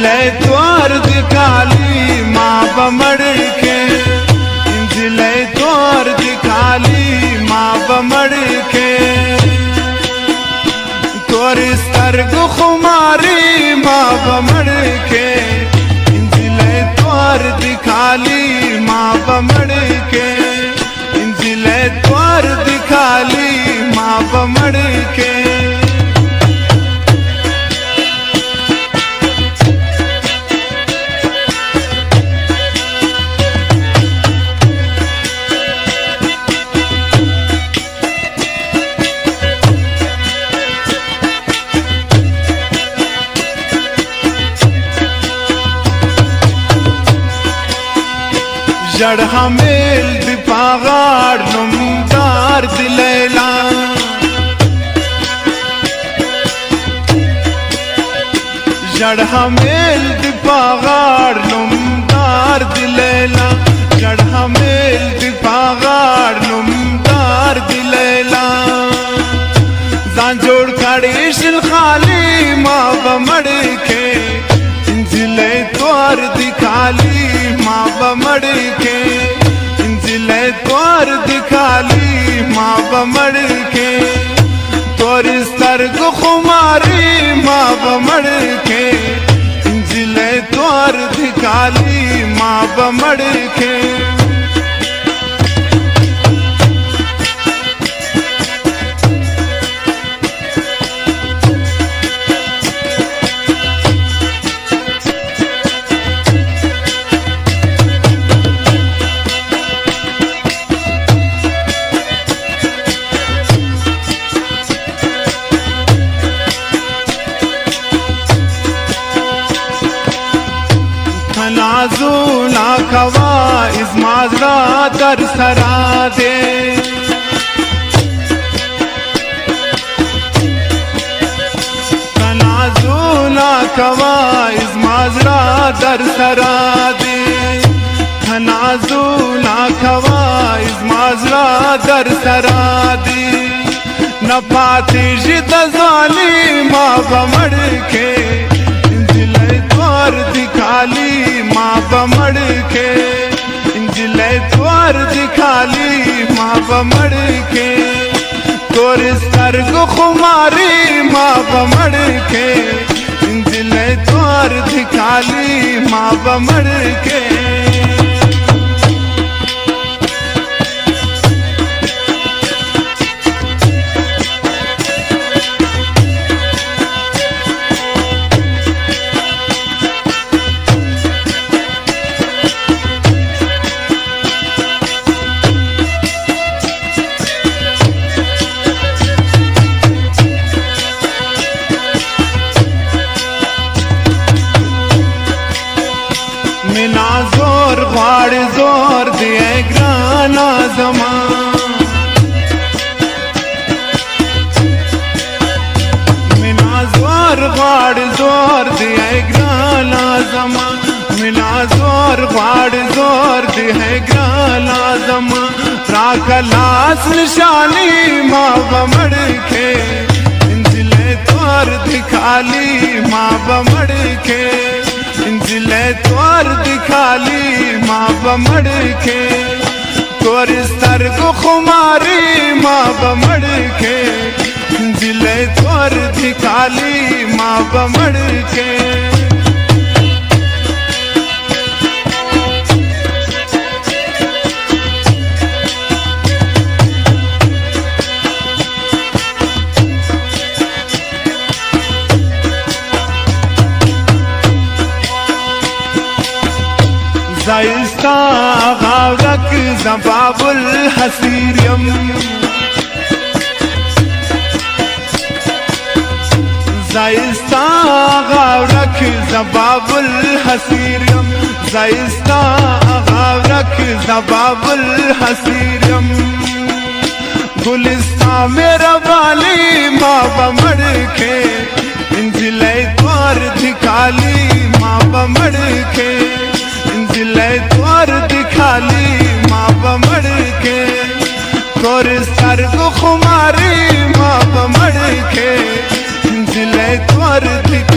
इंजिले द्वार दिखाली माँ बमड़ के, इंजिले द्वार दिखाली माँ बमड़ के। तोरी सर्ग खुमारी माँ बमड़ के, इंजिले द्वार दिखाली माँ बमड़ के, इंजिले द्वार दिखाली माँ बमड़ के। जड़ हमेल दिपागार नुमदार दिलैला, जड़ हमेल दिपागार नुमदार दिलैला, जड़ हमेल दिपागार नुमदार दिलैला। जानजोड़ खड़ी शिल खाली माँ बमड़ के, इंजिले द्वार दिखाली माँ बमड़ के, इंजिले द्वार दिखाली माँ बमड़ के। तोरी सर्ग खुमारी माँ बमड़ के, इंजिले द्वार दिखाली माँ बमड़ के। नाजू ना खवा इस माजरा दर सरा दे, नाजू ना खवा इस माजरा दर सरा दे, नाजू ना खवा इस माजरा दर सरा दे। न पाती जिद जाली माँ बमड़ के, इंजिले द्वार दिखाली माँ बमड़ के, इंजिले द्वार दिखाली माँ बमड़ के। तोरी सर्ग खुमारी माँ बमड़ के, इंजिले द्वार दिखाली माँ बमड़ के। मिना जोर वाड़ जोर दिए ग्राना जमा, मिना जोर वाड़ जोर दिए ग्राना जमा, मिना जोर वाड़ जोर दिए ग्राना जमा। राखलास निशानी माँ बमड़ के, इंजिले द्वार दिखाली माँ बमड़ के, इंजिले द्वार दिखाली माँ बमड़ के। तोरी सर्ग खुमारी माँ बमड़ के, इंजिले द्वार दिखाली माँ बमड़ के। जाइस्ता गावरक ज़बाबुल हसीरियम, जाइस्ता गावरक ज़बाबुल हसीरियम, जाइस्ता गावरक ज़बाबुल हसीरियम। गुलिस्ता मेरा वाली माँ बमड़ के, इंजिले द्वार दिखाली माँ बमड़ के, इंजिले द्वार दिखाली माँ बमड़ के। तोरी सर्ग खुमारी माँ बमड़ के, इंजिले द्वार दिखाली